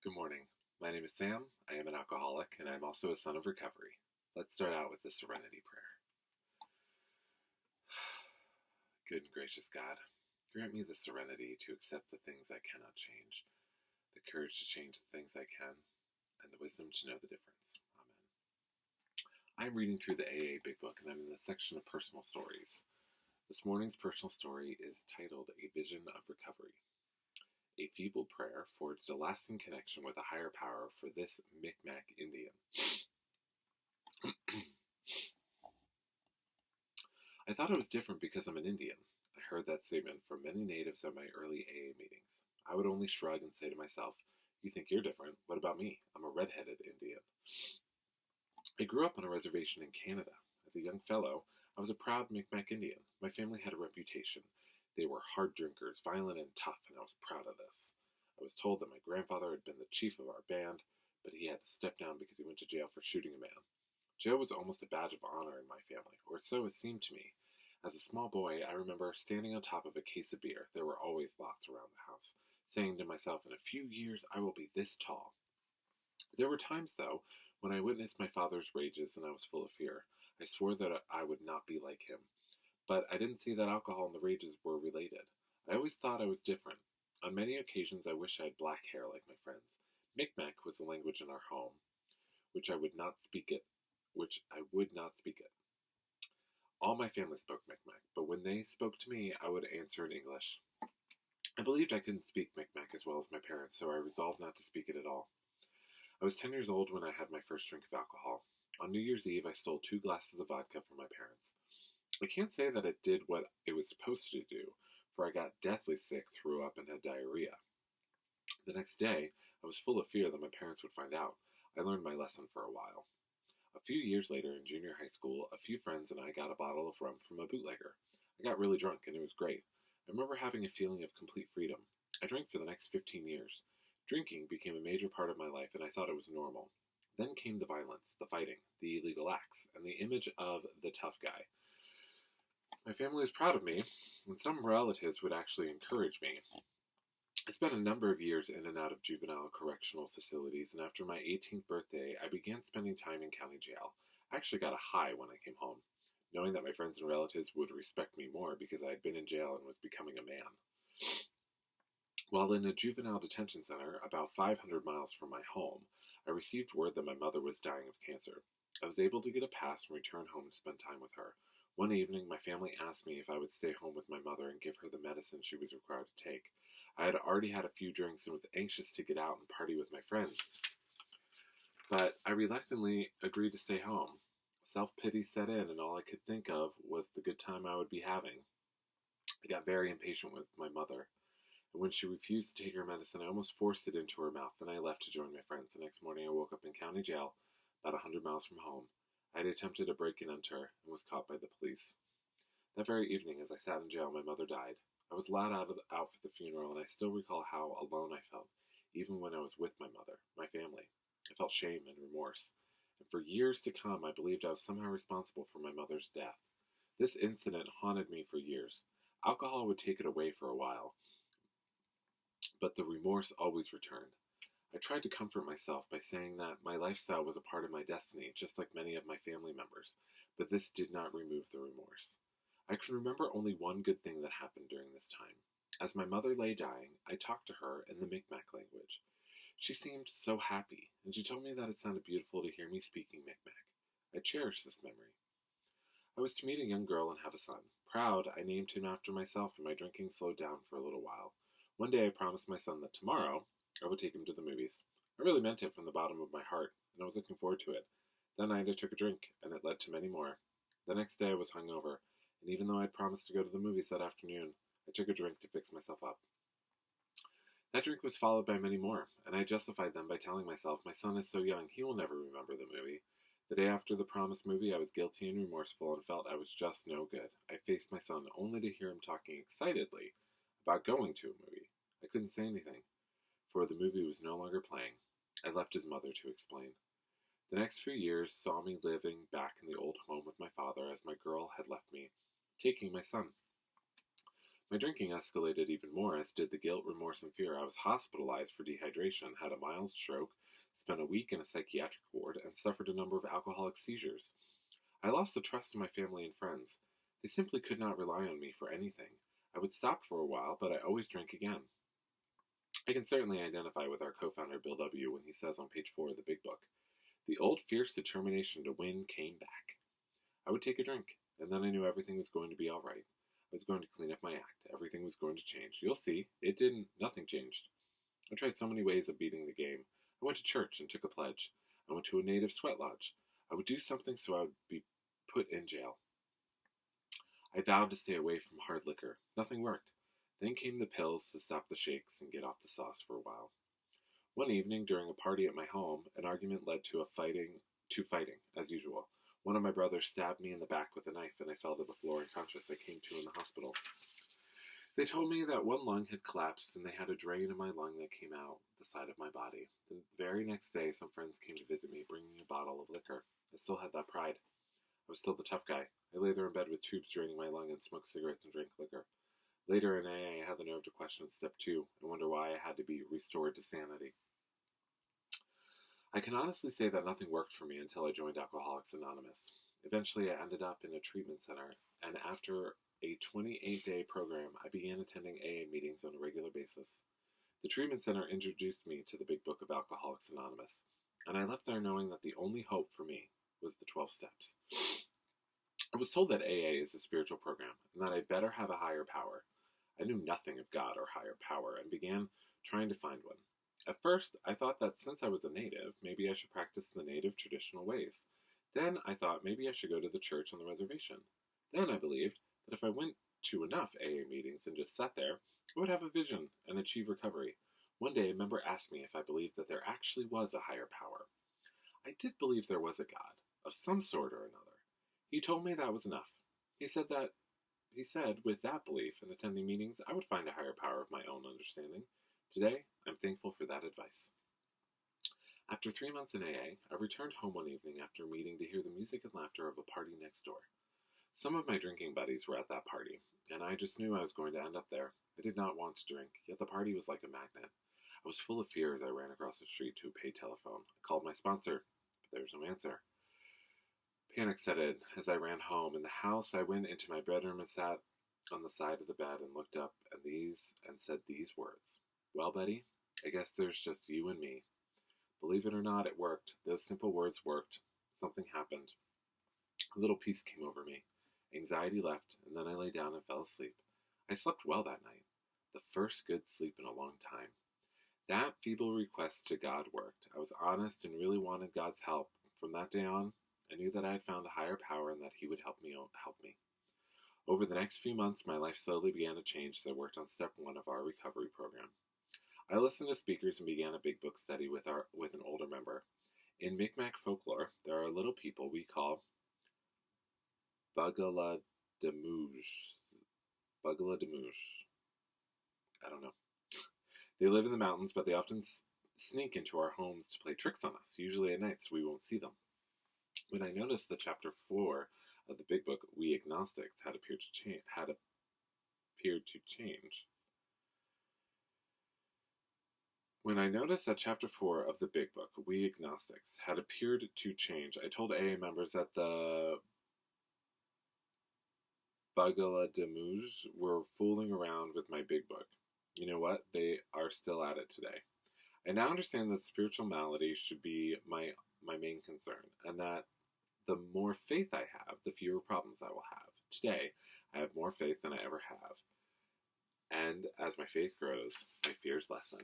Good morning. My name is Sam. I am an alcoholic, and I am also a son of recovery. Let's start out with the Serenity Prayer. Good and gracious God, grant me the serenity to accept the things I cannot change, the courage to change the things I can, and the wisdom to know the difference. Amen. I am reading through the AA Big Book, and I'm in the section of personal stories. This morning's personal story is titled A Vision of Recovery. A feeble prayer forged a lasting connection with a higher power for this Micmac Indian. I thought I was different because I'm an Indian. I heard that statement from many natives at my early AA meetings. I would only shrug and say to myself, "You think you're different? What about me? I'm a red-headed Indian." I grew up on a reservation in Canada. As a young fellow, I was a proud Micmac Indian. My family had a reputation. They were hard drinkers, violent and tough, and I was proud of this. I was told that my grandfather had been the chief of our band, but he had to step down because he went to jail for shooting a man. Jail was almost a badge of honor in my family, or so it seemed to me. As a small boy, I remember standing on top of a case of beer. There were always lots around the house, saying to myself, in a few years I will be this tall. There were times, though, when I witnessed my father's rages and I was full of fear. I swore that I would not be like him. But I didn't see that alcohol and the rages were related. I always thought I was different. On many occasions I wished I had black hair like my friends. Micmac was the language in our home, which I would not speak it which I would not speak it. All my family spoke Micmac, but when they spoke to me, I would answer in English. I believed I couldn't speak Micmac as well as my parents, so I resolved not to speak it at all. I was 10 years old when I had my first drink of alcohol. On New Year's Eve, I stole 2 glasses of vodka from my parents. I can't say that it did what it was supposed to do, for I got deathly sick, threw up, and had diarrhea. The next day, I was full of fear that my parents would find out. I learned my lesson for a while. A few years later, in junior high school, a few friends and I got a bottle of rum from a bootlegger. I got really drunk, and it was great. I remember having a feeling of complete freedom. I drank for the next 15 years. Drinking became a major part of my life, and I thought it was normal. Then came the violence, the fighting, the illegal acts, and the image of the tough guy. My family was proud of me, and some relatives would actually encourage me. I spent a number of years in and out of juvenile correctional facilities, and after my 18th birthday, I began spending time in county jail. I actually got a high when I came home, knowing that my friends and relatives would respect me more because I had been in jail and was becoming a man. While in a juvenile detention center about 500 miles from my home, I received word that my mother was dying of cancer. I was able to get a pass and return home to spend time with her. One evening, my family asked me if I would stay home with my mother and give her the medicine she was required to take. I had already had a few drinks and was anxious to get out and party with my friends, but I reluctantly agreed to stay home. Self-pity set in, and all I could think of was the good time I would be having. I got very impatient with my mother, and when she refused to take her medicine, I almost forced it into her mouth. Then I left to join my friends. The next morning, I woke up in county jail, about 100 miles from home. I had attempted a break and enter and was caught by the police. That very evening, as I sat in jail, my mother died. I was allowed out for the funeral, and I still recall how alone I felt, even when I was with my mother, my family. I felt shame and remorse, and for years to come, I believed I was somehow responsible for my mother's death. This incident haunted me for years. Alcohol would take it away for a while, but the remorse always returned. I tried to comfort myself by saying that my lifestyle was a part of my destiny, just like many of my family members, but this did not remove the remorse. I can remember only one good thing that happened during this time. As my mother lay dying, I talked to her in the Micmac language. She seemed so happy, and she told me that it sounded beautiful to hear me speaking Micmac. I cherish this memory. I was to meet a young girl and have a son. Proud, I named him after myself, and my drinking slowed down for a little while. One day I promised my son that tomorrow I would take him to the movies. I really meant it from the bottom of my heart, and I was looking forward to it. That night I took a drink, and it led to many more. The next day I was hungover, and even though I had promised to go to the movies that afternoon, I took a drink to fix myself up. That drink was followed by many more, and I justified them by telling myself, my son is so young, he will never remember the movie. The day after the promised movie, I was guilty and remorseful and felt I was just no good. I faced my son only to hear him talking excitedly about going to a movie. I couldn't say anything, for the movie was no longer playing. I left his mother to explain. The next few years saw me living back in the old home with my father as my girl had left me, taking my son. My drinking escalated even more, as did the guilt, remorse, and fear. I was hospitalized for dehydration, had a mild stroke, spent a week in a psychiatric ward, and suffered a number of alcoholic seizures. I lost the trust of my family and friends. They simply could not rely on me for anything. I would stop for a while, but I always drank again. I can certainly identify with our co-founder Bill W. when he says on page 4 of the Big Book, "The old fierce determination to win came back." I would take a drink, and then I knew everything was going to be all right. I was going to clean up my act. Everything was going to change. You'll see. It didn't. Nothing changed. I tried so many ways of beating the game. I went to church and took a pledge. I went to a native sweat lodge. I would do something so I would be put in jail. I vowed to stay away from hard liquor. Nothing worked. Then came the pills to stop the shakes and get off the sauce for a while. One evening, during a party at my home, an argument led to fighting, as usual. One of my brothers stabbed me in the back with a knife, and I fell to the floor unconscious. I came to in the hospital. They told me that one lung had collapsed, and they had a drain in my lung that came out the side of my body. The very next day, some friends came to visit me, bringing a bottle of liquor. I still had that pride. I was still the tough guy. I lay there in bed with tubes draining my lung and smoked cigarettes and drank liquor. Later in AA, I had the nerve to question step 2 and wonder why I had to be restored to sanity. I can honestly say that nothing worked for me until I joined Alcoholics Anonymous. Eventually, I ended up in a treatment center, and after a 28-day program, I began attending AA meetings on a regular basis. The treatment center introduced me to the Big Book of Alcoholics Anonymous, and I left there knowing that the only hope for me was the 12 steps. I was told that AA is a spiritual program, and that I better have a higher power. I knew nothing of God or higher power, and began trying to find one. At first, I thought that since I was a native, maybe I should practice the native traditional ways. Then I thought maybe I should go to the church on the reservation. Then I believed that if I went to enough AA meetings and just sat there, I would have a vision and achieve recovery. One day, a member asked me if I believed that there actually was a higher power. I did believe there was a God, of some sort or another. He told me that was enough. He said with that belief and attending meetings, I would find a higher power of my own understanding. Today, I'm thankful for that advice. After 3 months in AA, I returned home one evening after a meeting to hear the music and laughter of a party next door. Some of my drinking buddies were at that party, and I just knew I was going to end up there. I did not want to drink, yet the party was like a magnet. I was full of fear as I ran across the street to a paid telephone. I called my sponsor, but there was no answer. Panic set in as I ran home. In the house, I went into my bedroom and sat on the side of the bed and looked up and said these words. Well, Betty, I guess there's just you and me. Believe it or not, it worked. Those simple words worked. Something happened. A little peace came over me. Anxiety left, and then I lay down and fell asleep. I slept well that night. The first good sleep in a long time. That feeble request to God worked. I was honest and really wanted God's help. From that day on, I knew that I had found a higher power and that He would help me. Over the next few months, my life slowly began to change as I worked on step 1 of our recovery program. I listened to speakers and began a big book study with an older member. In Mi'kmaq folklore, there are little people we call Bugala de Mouge. I don't know. They live in the mountains, but they often sneak into our homes to play tricks on us, usually at night, so we won't see them. When I noticed that chapter 4 of the Big Book, we agnostics had appeared to change. When I noticed that chapter 4 of the Big Book, we agnostics, had appeared to change, I told AA members that the Bagala de Mouge were fooling around with my Big Book. You know what? They are still at it today. I now understand that spiritual malady should be my main concern, and that the more faith I have, the fewer problems I will have. Today, I have more faith than I ever have. And as my faith grows, my fears lessen.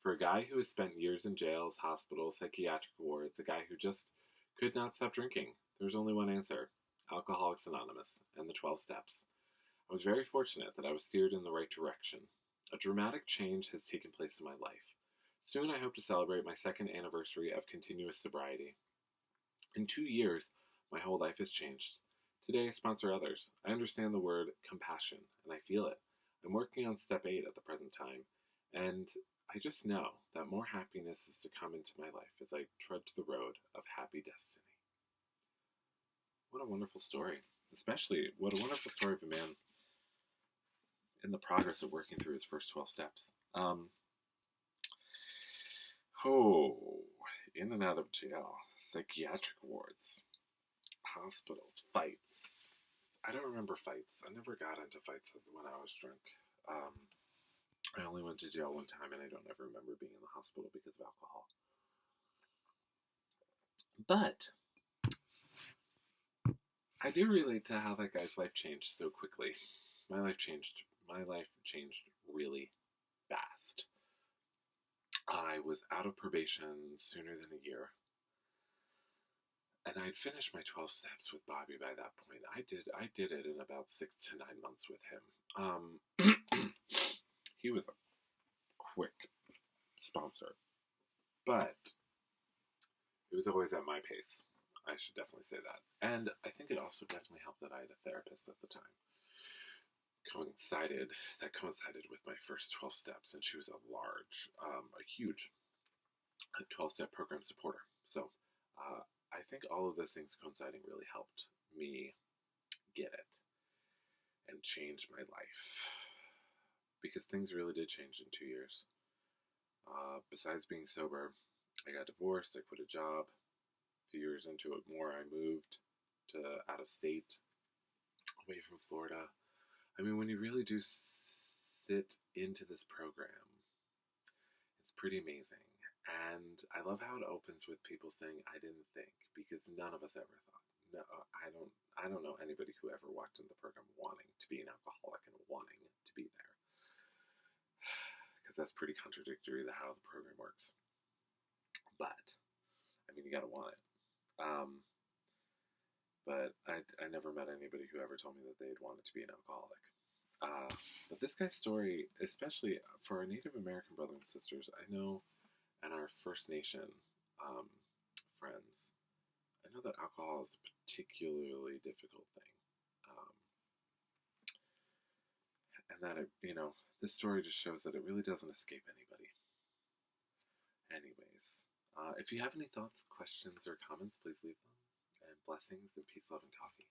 For a guy who has spent years in jails, hospitals, psychiatric wards, a guy who just could not stop drinking, there's only one answer: Alcoholics Anonymous and the 12 steps. I was very fortunate that I was steered in the right direction. A dramatic change has taken place in my life. Soon I hope to celebrate my 2nd anniversary of continuous sobriety. In 2 years, my whole life has changed. Today I sponsor others. I understand the word compassion, and I feel it. I'm working on step 8 at the present time, and I just know that more happiness is to come into my life as I trudge the road of happy destiny. What a wonderful story. Especially, what a wonderful story of a man in the progress of working through his first 12 steps. Oh, in and out of jail, psychiatric wards, hospitals, fights. I don't remember fights. I never got into fights when I was drunk. Um, I only went to jail one time, and I don't ever remember being in the hospital because of alcohol. But I do relate to how that guy's life changed so quickly. My life changed. My life changed really fast. I was out of probation sooner than a year, and I'd finished my 12 steps with Bobby by that point. I did it in about 6 to 9 months with him. He was a quick sponsor, but it was always at my pace. I should definitely say that. And I think it also definitely helped that I had a therapist at the time. That coincided with my first 12 steps, and she was a huge 12-step program supporter. So I think all of those things coinciding really helped me get it and change my life, because things really did change in 2 years. Besides being sober, I got divorced, I quit a job. A few years into it more, I moved to out of state, away from Florida. I mean, when you really do sit into this program, it's pretty amazing. And I love how it opens with people saying, "I didn't think," because none of us ever thought. No, I don't know anybody who ever walked in the program wanting to be an alcoholic and wanting to be there, because that's pretty contradictory to how the program works. But I mean, you gotta want it. But I never met anybody who ever told me that they'd wanted to be an alcoholic. But this guy's story, especially for our Native American brothers and sisters, I know, and our First Nation friends, I know that alcohol is a particularly difficult thing. Um, and that, this story just shows that it really doesn't escape anybody. Anyways, if you have any thoughts, questions, or comments, please leave them. And blessings and peace, love, and coffee.